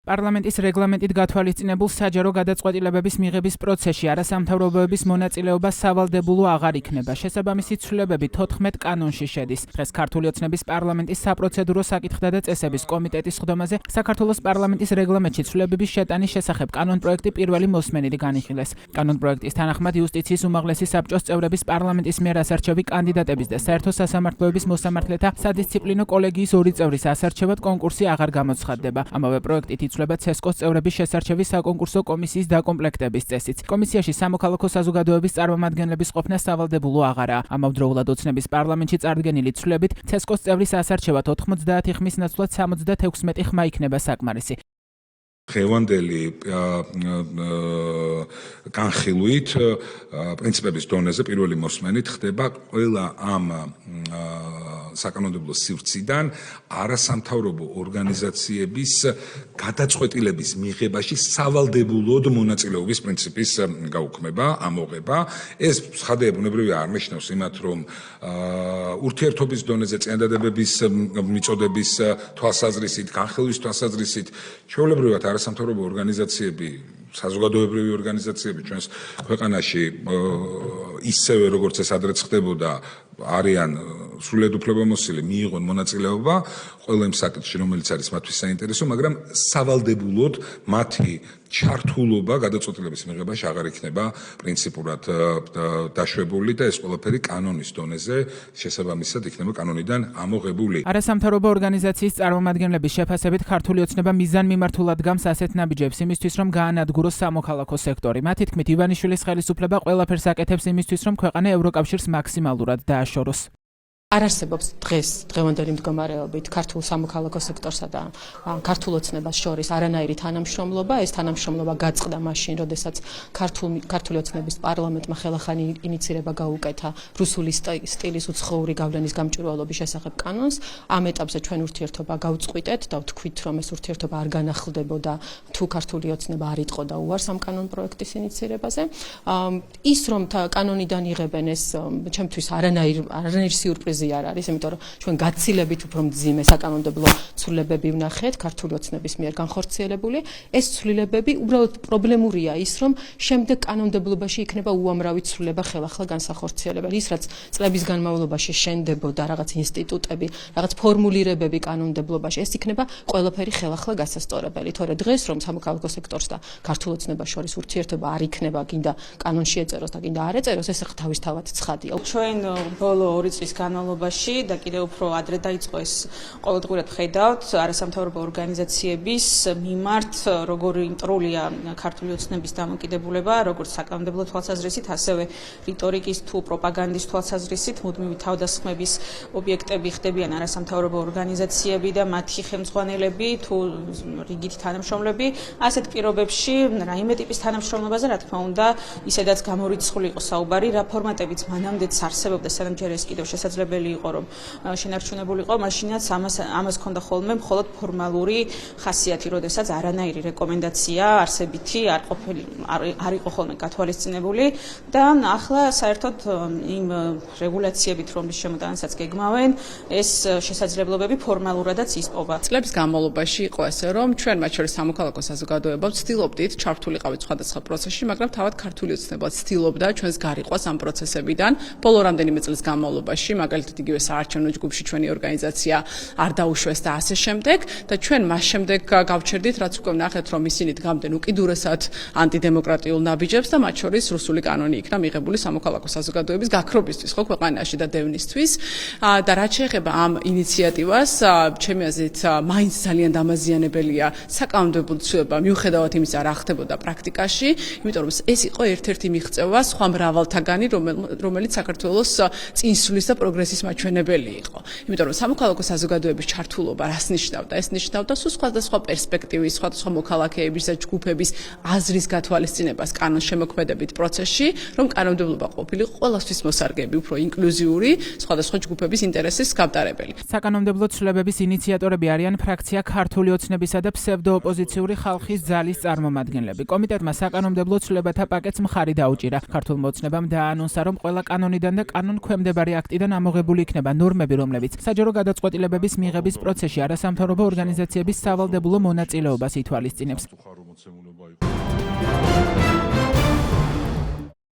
პარლამენტის რეგლამენტით გათვალისწინებულ საჯარო გადაწყვეტილებების მიღების პროცესში არასამთავრობოების მონაწილეობა სავალდებულო აღარ იქნება. შესაბამისი ცვლილებები 14 კანონში შედის. დღეს ქართული ოცნების პარლამენტის საპროცედურო საკითხთა და წესების კომიტეტის სხდომაზე საქართველოს პარლამენტის რეგლამენტში ცვლილებების შეტანის შესახებ კანონპროექტი პირველი მოსმენით განიხილეს. კანონპროექტის თანახმად იუსტიციის უმაღლესი საბჭოს წევრების პარლამენტის მიერ ასარჩევი კანდიდატების და საერთო სასამართლოების მოსამართლეთა სადისციპლინო კოლეგიის 2 წევრის ასარჩევად კონკურსი აღარ გამოცხადდება. ამავე პროექტით იცვლება ცესკოს წევრების შესარჩევის საკონკურსო კომისიის დაკომპლექტების წესიც. კომისიაში სამოქალაქო საზოგადოების წარმომადგენლების ყოფნა სავალდებულო აღარაა. ამავდროულად ოცნების პარლამენტში წარდგენილი ცვლილებით ცესკოს წევრის ასარჩევად 90 ხმის ნაცვლად 76 ხმა იქნება საკმარისი. დღევანდელი განხილვით პრინციპების დონეზე პირველი მოსმენით ხდება ყველა ამ საკანონმდებლო სივრციდან არასამთავრობო ორგანიზაციების გადაწყვეტილების მიღებაში სავალდებულოდ მონაწილეობის პრინციპის გაუქმება, ამოღება. ეს ცხადია ბუნებრივია არ ნიშნავს იმათ, რომ ურთიერთობის დონეზე წინადადებების მიწოდების თვალსაზრისით, განხილვის თვალსაზრისით ჩვეულებრივად არასამთავრობო ორგანიზაციები, საზოგადოებრივი ორგანიზაციები ჩვენს ქვეყანაში ისევე როგორც ეს ადრეც ხდებოდა არიან სრულიად უფლებამოსილი მიიღონ მონაწილეობა ყველა იმ საკითხში, რომელიც არის მათთვის საინტერესო, მაგრამ სავალდებულოდ მათი ჩართულობა გადაწყვეტილების მიღებაში აღარ იქნება პრინციპურად დაშვებული და ეს ყველაფერი კანონის დონეზე შესაბამისად იქნება კანონიდან ამოღებული. არასამთავრობო ორგანიზაციის წარმომადგენლების შეფასებით ქართული ოცნება მიზანმიმართულად გამს ასეთ ნაბიჯებს იმისთვის, რომ გაანადგუროს სამოქალაქო სექტორი. მათი თქმით, ივანიშვილის ხელისუფლება ყველაფერს აკეთებს იმისთვის, რომ ქვეყანა ევროკავშირს მაქსიმალურად დააშოროს. არ არსებობს დღევანდელი მდგომარეობით ქართულ სამოქალაქო სექტორსა და ქართულ ოცნებას შორის არანაირი თანამშრომლობა. ეს თანამშრომლობა გაწყდა მაშინ, როდესაც ქართული ოცნების პარლამენტმა ხელახანი ინიცირება გაუკეთა რუსული სტილის უცხოური გავლენის გამჭვირვალობის შესახებ კანონს. ამ ეტაპზე ჩვენ ურთიერთობა გავწყვიტეთ და ვთქვით, რომ ეს ურთიერთობა არ განახლდებოდა თუ ქართული ოცნება არ იტყოდა უარს ამ კანონპროექტის ინიცირებაზე. ის რომ კანონიდან იღებენ ეს ჩემთვის არანაირი სიურპრიზი არ არის, იმიტომ რომ ჩვენ გაცილებით უფრო მძიმე საკანონმდებლო ცვლილებები ვნახეთ ქართული ოცნების მიერ განხორციელებული. ეს ცვლილებები უბრალოდ პრობლემურია ის, რომ შემდეგ კანონმდებლობაში იქნება უამრავი ცვლილება ხელახლა განსახორციელებელი. ის რაც წლების განმავლობაში შენდებოდა რაღაც ინსტიტუტები, რაღაც ფორმულირებები კანონმდებლობაში, ეს იქნება ყველაფერი ხელახლა გასასწორებელი. თორე დღეს რომ სამოქალაქო სექტორს და ქართულ ოცნებას შორის ურთიერთობა არ იქნება, გინდა კანონში ეწეროს და გინდა არ ეწეროს, ეს თავისთავად ცხადია. ჩვენ ბოლო 2 წლის განმავლობაში და კიდევ უფრო ადრე დაიწყო ეს ყოველდღურად ხედავთ არასამთავრობო ორგანიზაციების მიმართ როგორი მტრულია ქართული ოცნების დამოკიდებულება, როგორც საკანონმდებლო თვალსაზრისით, ასევე რიტორიკის თუ პროპაგანდის თვალსაზრისით, მუდმივი თავდასხმების ობიექტები ხდებიან არასამთავრობო ორგანიზაციები და მათი ხელმძღვანელები თუ რიგით თანამშრომლები. ასეთ პირობებში რაიმე ტიპის თანამშრომლობაზე, რა თქმა უნდა, ისედაც გამორიცხული იყო საუბარი, რა ფორმატებიც მანამდეც არსებობდა, სანამ ჯერ ეს კიდევ შესაძლებელი იყო, რომ შენარჩუნებულიყო, მაშინაც ამას ჰქონდა ხოლმე მხოლოდ ფორმალური ხასიათი, როდესაც არანაირი რეკომენდაცია არსებითი არ იყო ხოლმე გათვალისწინებული და ახლა საერთოდ იმ რეგულაციებით, რომლის შემოტანასაც გეგმავენ, ეს შესაძლებლობები ფორმალურადაც ისპოვა. წლების განმავლობაში იყო ესე, რომ ჩვენ მათ შორის სამოქალაქო საზოგადოება ვცდილობდით ჩართულიყავით სხვადასხვა პროცესში, მაგრამ თავად ქართული ოცნება ცდილობდა ჩვენს გარიყვას ამ პროცესებიდან. ბოლო რამდენიმე წლის განმავლობაში, მაგალითად იგივე საარჩევნო ჯგუფში ჩვენი ორგანიზაცია არ დაუშვეს და ასე შემდეგ და ჩვენ მას შემდეგ გავჩერდით, რაც უკვე ვნახეთ, რომ ისინი დგამდნენ უკიდურესად ანტიდემოკრატიულ ნაბიჯებს და მათ შორის რუსული კანონი იქნა მიღებული სამოქალაქო საზოგადოების გაქრობისთვის, ხო, ქვეყანაში და დევნისთვის. და რაც შეეხება ამ ინიციატივას, ჩემი აზრით, მაინც ძალიან დამაზიანებელია საკანონმდებლო ცვლილება, მიუხედავად იმისა, რა ხდებოდა პრაქტიკაში, იმიტომ რომ ეს იყო ერთ-ერთი მიღწევა სხვა მრავალთაგანი, რომელიც საქართველოს წინსვლის და პროგრესის მაჩვენებელი იყო. იმიტომ რომ სამოქალაქო საზოგადოების ჩართულობა რას ნიშნავდა? ეს ნიშნავდა სხვადასხვა პერსპექტივის, სხვადასხვა მოქალაქეების და ჯგუფების აზრის გათვალისწინებას კანონშემოქმედებით პროცესში, რომ კანონმდებლობა ყოფილიყო ყველასთვის მოსარგები, უფრო ინკლუზიური, სხვადასხვა ჯგუფების ინტერესის გავტარებელი. საკანონმდებლო ცვლილებების ინიციატორები არიან ფრაქცია ქართული ოცნებისა და ფსევდოოპოზიციური ხალხის ძალის წარმომადგენლები. კომიტეტმა საკანონმდებლო ცვლილებათა პაკეტს მხარი დაუჭირა. ქართულმა ოცნებამ დაანონსა, რომ ყველა კანონიდან და კანონქვემდებარე აქტიდან ამოღებული გამოყენებული იქნება ნორმები, რომლებიც საჯარო გადაწყვეტილებების მიღების პროცესში არასამთავრობო ორგანიზაციების სავალდებულო მონაწილეობას ითვალისწინებს.